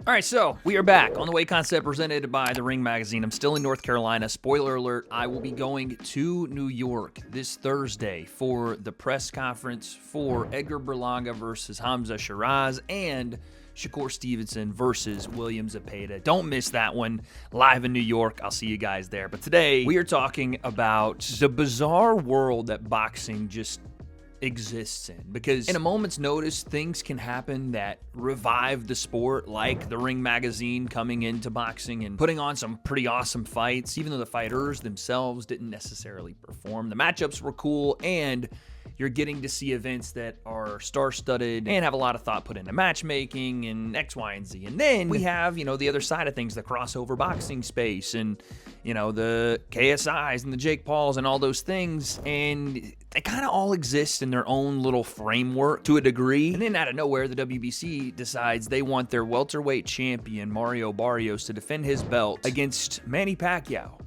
All right, so we are back on the W.A.D.E concept presented by The Ring Magazine. I'm still in North Carolina. Spoiler alert, I will be going to New York this Thursday for the press conference for Edgar Berlanga versus Hamza Shiraz and Shakur Stevenson versus William Zepeda. Don't miss that one, live in New York. I'll see you guys there. But today, we are talking about the bizarre world that boxing just exists in, because in a moment's notice things can happen that revive the sport, like the Ring Magazine coming into boxing and putting on some pretty awesome fights, even though the fighters themselves didn't necessarily perform. The matchups were cool, and you're getting to see events that are star-studded and have a lot of thought put into matchmaking and X, Y, and Z. And then we have, the other side of things, the crossover boxing space and, the KSIs and the Jake Pauls and all those things. And they kind of all exist in their own little framework to a degree. And then out of nowhere, the WBC decides they want their welterweight champion, Mario Barrios, to defend his belt against Manny Pacquiao.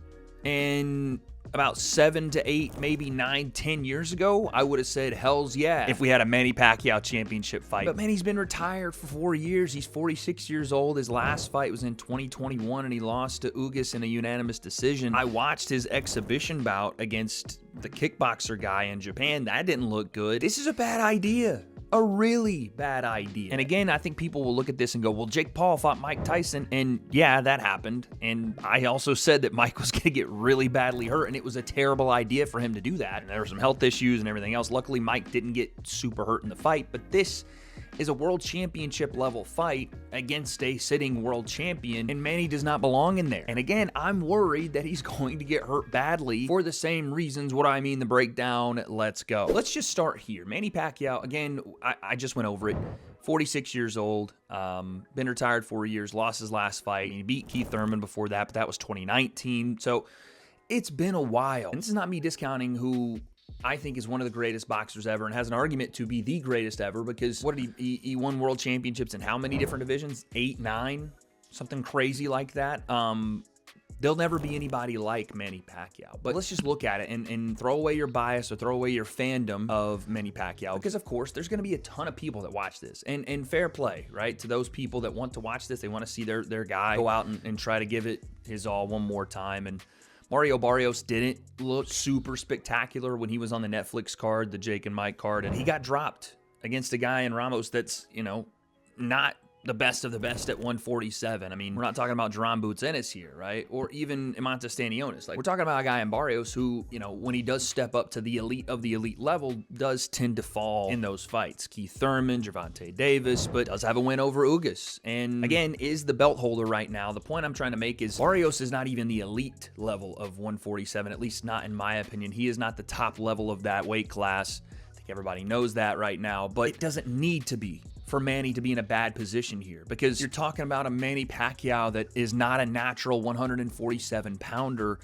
And about 7 to 8, maybe 9, 10 years ago, I would have said, hells yeah, if we had a Manny Pacquiao championship fight. But Manny's been retired for 4 years. He's 46 years old. His last fight was in 2021, and he lost to Ugas in a unanimous decision. I watched his exhibition bout against the kickboxer guy in Japan. That didn't look good. This is a bad idea. A really bad idea. And again, I think people will look at this and go, well, Jake Paul fought Mike Tyson, and yeah, that happened. And I also said that Mike was going to get really badly hurt, and it was a terrible idea for him to do that. And there were some health issues and everything else. Luckily, Mike didn't get super hurt in the fight, but this is a world championship level fight against a sitting world champion, and Manny does not belong in there. And again, I'm worried that he's going to get hurt badly for the same reasons. What do I mean? The breakdown. Let's go. Let's just start here. Manny Pacquiao, again, I just went over it. 46 years old, been retired 4 years, lost his last fight. He beat Keith Thurman before that, but that was 2019. So it's been a while. And this is not me discounting who I think is one of the greatest boxers ever and has an argument to be the greatest ever, because what did he won world championships in how many different divisions? 8, 9, something crazy like that. There'll never be anybody like Manny Pacquiao. But let's just look at it and throw away your bias or throw away your fandom of Manny Pacquiao, because of course there's going to be a ton of people that watch this, and fair play, right, to those people that want to watch this. They want to see their guy go out and try to give it his all one more time. And Mario Barrios didn't look super spectacular when he was on the Netflix card, the Jake and Mike card, and he got dropped against a guy in Ramos that's, not the best of the best at 147. I mean, we're not talking about Jerome Boots Ennis here, right? Or even Imanta Stanionis. Like, we're talking about a guy in Barrios who, when he does step up to the elite of the elite level, does tend to fall in those fights. Keith Thurman, Gervonta Davis, but does have a win over Ugas. And again, is the belt holder right now. The point I'm trying to make is Barrios is not even the elite level of 147, at least not in my opinion. He is not the top level of that weight class. I think everybody knows that right now, but it doesn't need to be for Manny to be in a bad position here, because you're talking about a Manny Pacquiao that is not a natural 147-pounder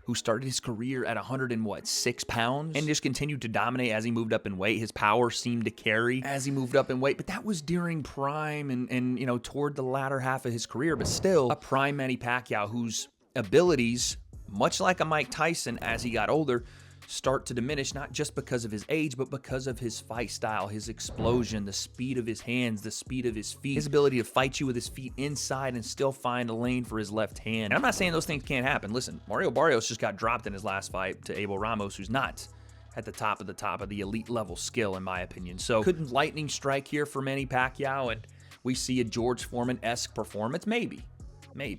who started his career at 106 pounds and just continued to dominate as he moved up in weight. His power seemed to carry as he moved up in weight, but that was during prime and toward the latter half of his career. But still, a prime Manny Pacquiao whose abilities, much like a Mike Tyson as he got older, start to diminish, not just because of his age, but because of his fight style, his explosion, the speed of his hands, the speed of his feet, his ability to fight you with his feet inside and still find a lane for his left hand. And I'm not saying those things can't happen. Listen, Mario Barrios just got dropped in his last fight to Abel Ramos, who's not at the top of the elite level skill, in my opinion. So couldn't lightning strike here for Manny Pacquiao and we see a George Foreman-esque performance? Maybe.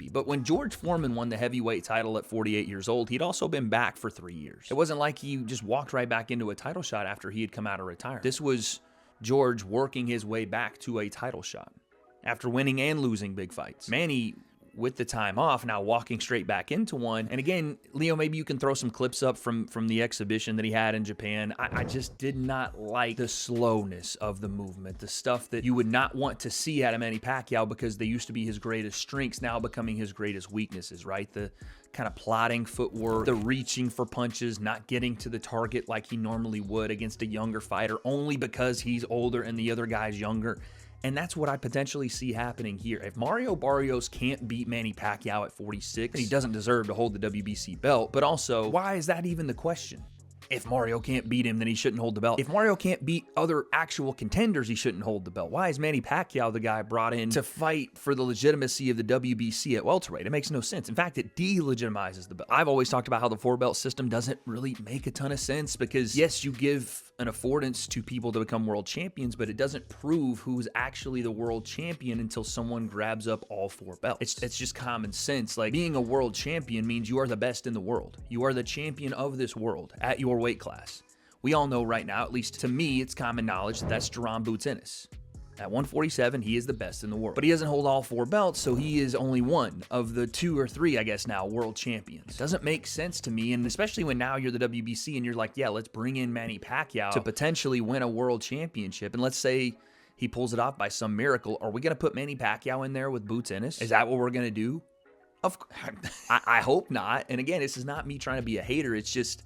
But when George Foreman won the heavyweight title at 48 years old, he'd also been back for 3 years. It wasn't like he just walked right back into a title shot after he had come out of retirement. This was George working his way back to a title shot after winning and losing big fights. Manny, with the time off, now walking straight back into one. And again, Leo, maybe you can throw some clips up from the exhibition that he had in Japan. I just did not like the slowness of the movement, the stuff that you would not want to see out of Manny Pacquiao, because they used to be his greatest strengths, now becoming his greatest weaknesses, right? The kind of plotting footwork, the reaching for punches, not getting to the target like he normally would against a younger fighter, only because he's older and the other guy's younger. And that's what I potentially see happening here. If Mario Barrios can't beat Manny Pacquiao at 46, then he doesn't deserve to hold the WBC belt. But also, why is that even the question? If Mario can't beat him, then he shouldn't hold the belt. If Mario can't beat other actual contenders, he shouldn't hold the belt. Why is Manny Pacquiao the guy brought in to fight for the legitimacy of the WBC at welterweight? It makes no sense. In fact, it delegitimizes the belt. I've always talked about how the 4-belt system doesn't really make a ton of sense because, yes, you give an affordance to people to become world champions, but it doesn't prove who's actually the world champion until someone grabs up all 4 belts. It's just common sense. Like, being a world champion means you are the best in the world. You are the champion of this world at your weight class. We all know right now, at least to me, it's common knowledge that that's Jaron Boots Ennis. At 147, he is the best in the world. But he doesn't hold all 4 belts, so he is only one of the 2 or 3, I guess now, world champions. It doesn't make sense to me, and especially when now you're the WBC and you're like, yeah, let's bring in Manny Pacquiao to potentially win a world championship. And let's say he pulls it off by some miracle. Are we going to put Manny Pacquiao in there with Boots Ennis? Is that what we're going to do? I hope not. And again, this is not me trying to be a hater. It's just,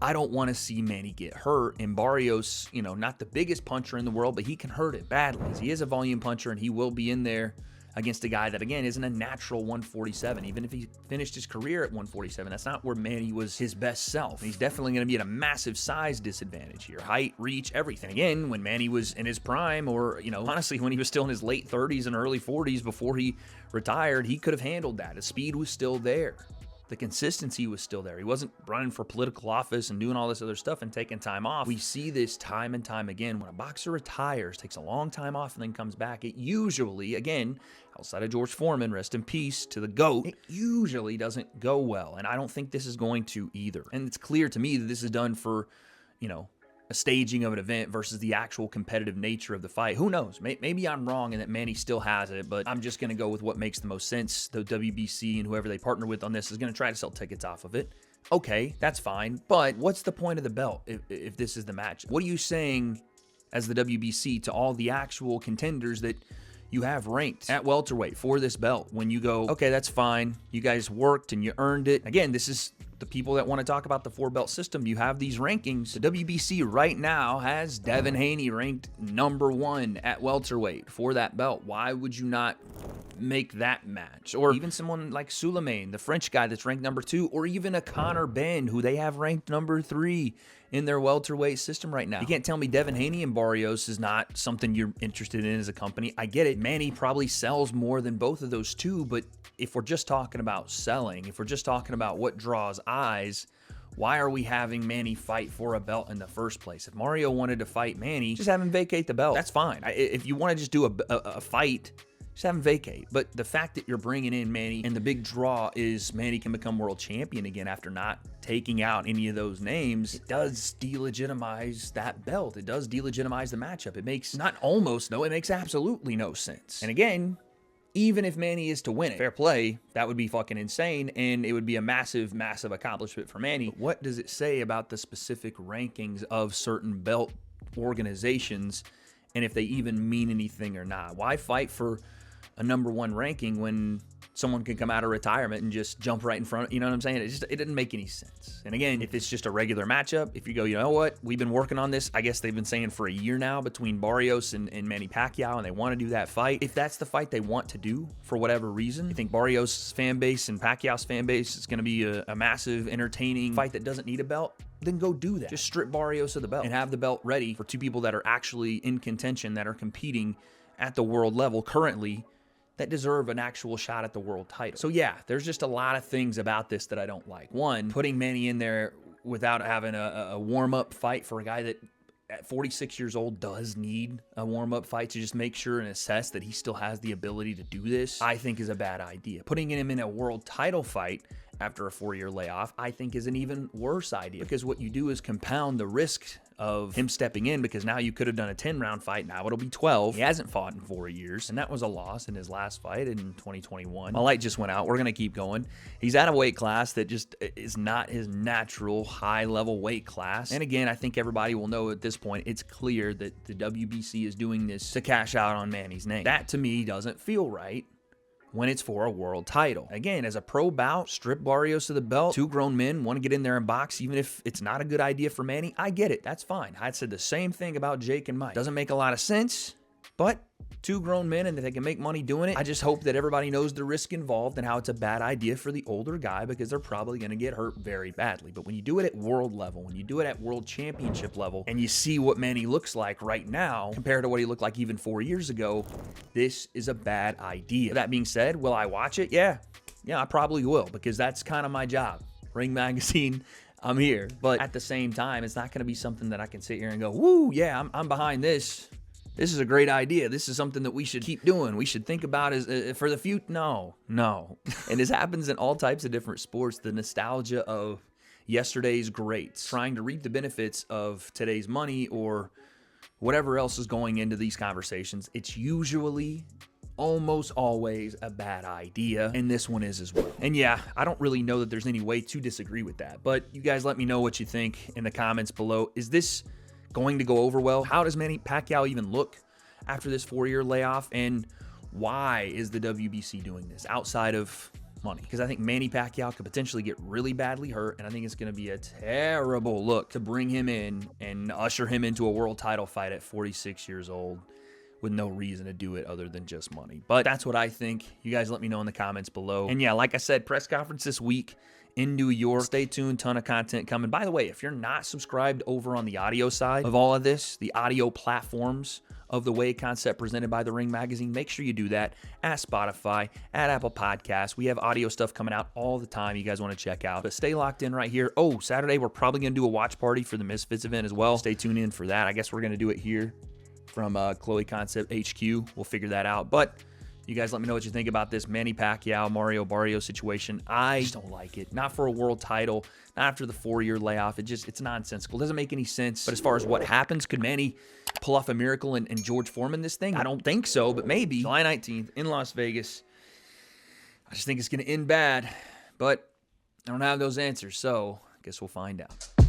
I don't want to see Manny get hurt. And Barrios, you know, not the biggest puncher in the world, but he can hurt it badly. He is a volume puncher, and he will be in there against a guy that, again, isn't a natural 147. Even if he finished his career at 147, that's not where Manny was his best self. He's definitely going to be at a massive size disadvantage here. Height, reach, everything. Again, when Manny was in his prime, or, you know, honestly, when he was still in his late 30s and early 40s before he retired, he could have handled that. His speed was still there. The consistency was still there. He wasn't running for political office and doing all this other stuff and taking time off. We see this time and time again. When a boxer retires, takes a long time off, and then comes back, it usually, again, outside of George Foreman, rest in peace to the GOAT, it usually doesn't go well. And I don't think this is going to either. And it's clear to me that this is done for, you know, a staging of an event versus the actual competitive nature of the fight. Who knows? Maybe I'm wrong and that Manny still has it, but I'm just going to go with what makes the most sense. The WBC and whoever they partner with on this is going to try to sell tickets off of it. Okay, that's fine. But what's the point of the belt if this is the match? What are you saying as the WBC to all the actual contenders that you have ranked at welterweight for this belt when you go, okay, that's fine. You guys worked and you earned it. Again, this is the people that want to talk about the 4-belt system. You have these rankings. The WBC right now has Devin Haney ranked #1 at welterweight for that belt. Why would you not make that match? Or even someone like Suleiman, the French guy that's ranked #2, or even a Conor Benn, who they have ranked #3 in their welterweight system right now. You can't tell me Devin Haney and Barrios is not something you're interested in as a company. I get it. Manny probably sells more than both of those two, but if we're just talking about selling, if we're just talking about what draws eyes, why are we having Manny fight for a belt in the first place? If Mario wanted to fight Manny, just have him vacate the belt. That's fine. If you want to just do a fight, just have him vacate. But the fact that you're bringing in Manny and the big draw is Manny can become world champion again after not taking out any of those names, it does delegitimize that belt. It does delegitimize the matchup. It makes it makes absolutely no sense. And again, even if Manny is to win it, fair play, that would be fucking insane, and it would be a massive, massive accomplishment for Manny. But what does it say about the specific rankings of certain belt organizations, and if they even mean anything or not? Why fight for a #1 ranking when someone can come out of retirement and just jump right in front? You know what I'm saying? It didn't make any sense. And again, if it's just a regular matchup, if you go, you know what, we've been working on this, I guess they've been saying for a year now between Barrios and Manny Pacquiao, and they want to do that fight. If that's the fight they want to do for whatever reason, you think Barrios' fan base and Pacquiao's fan base is going to be a massive, entertaining fight that doesn't need a belt, then go do that. Just strip Barrios of the belt and have the belt ready for 2 people that are actually in contention, that are competing at the world level currently, that deserve an actual shot at the world title. So yeah, there's just a lot of things about this that I don't like. One, putting Manny in there without having a warm-up fight for a guy that at 46 years old does need a warm-up fight to just make sure and assess that he still has the ability to do this, I think is a bad idea. Putting him in a world title fight after a 4-year layoff, I think is an even worse idea, because what you do is compound the risk of him stepping in, because now you could have done a 10-round fight. Now it'll be 12. He hasn't fought in 4 years, and that was a loss in his last fight in 2021. My light just went out. We're going to keep going. He's at a weight class that just is not his natural high-level weight class. And again, I think everybody will know at this point, it's clear that the WBC is doing this to cash out on Manny's name. That, to me, doesn't feel right when it's for a world title. Again, as a pro bout, strip Barrios of the belt. 2 grown men want to get in there and box, even if it's not a good idea for Manny. I get it. That's fine. I said the same thing about Jake and Mike. Doesn't make a lot of sense, but two grown men and that they can make money doing it. I just hope that everybody knows the risk involved and how it's a bad idea for the older guy because they're probably going to get hurt very badly. But when you do it at world level, when you do it at world championship level, and you see what Manny looks like right now compared to what he looked like even 4 years ago, this is a bad idea. That being said, will I watch it? Yeah, I probably will, because that's kind of my job. Ring Magazine, I'm here. But at the same time, it's not going to be something that I can sit here and go, woo, yeah, I'm behind this. This is a great idea. This is something that we should keep doing. We should think about as for the future. No. And this happens in all types of different sports. The nostalgia of yesterday's greats, trying to reap the benefits of today's money or whatever else is going into these conversations. It's usually, almost always, a bad idea, and this one is as well. And yeah, I don't really know that there's any way to disagree with that, but you guys let me know what you think in the comments below. Is this going to go over well? How does Manny Pacquiao even look after this 4-year layoff? And why is the WBC doing this outside of money? Because I think Manny Pacquiao could potentially get really badly hurt, and I think it's going to be a terrible look to bring him in and usher him into a world title fight at 46 years old with no reason to do it other than just money. But that's what I think. You guys let me know in the comments below. And yeah, like I said, press conference this week in New York. Stay tuned, ton of content coming. By the way, if you're not subscribed over on the audio side of all of this, the audio platforms of the W.A.D.E concept presented by the Ring Magazine, make sure you do that at Spotify, at Apple Podcasts. We have audio stuff coming out all the time you guys want to check out. But stay locked in right here. Oh, Saturday, we're probably going to do a watch party for the Misfits event as well. Stay tuned in for that. I guess we're going to do it here from Chloe Concept HQ. We'll figure that out. But you guys let me know what you think about this Manny Pacquiao, Mario Barrios situation. I just don't like it. Not for a world title, not after the 4-year layoff. It's nonsensical. It doesn't make any sense. But as far as what happens, could Manny pull off a miracle and George Foreman this thing? I don't think so, but maybe. July 19th in Las Vegas. I just think it's going to end bad. But I don't have those answers, so I guess we'll find out.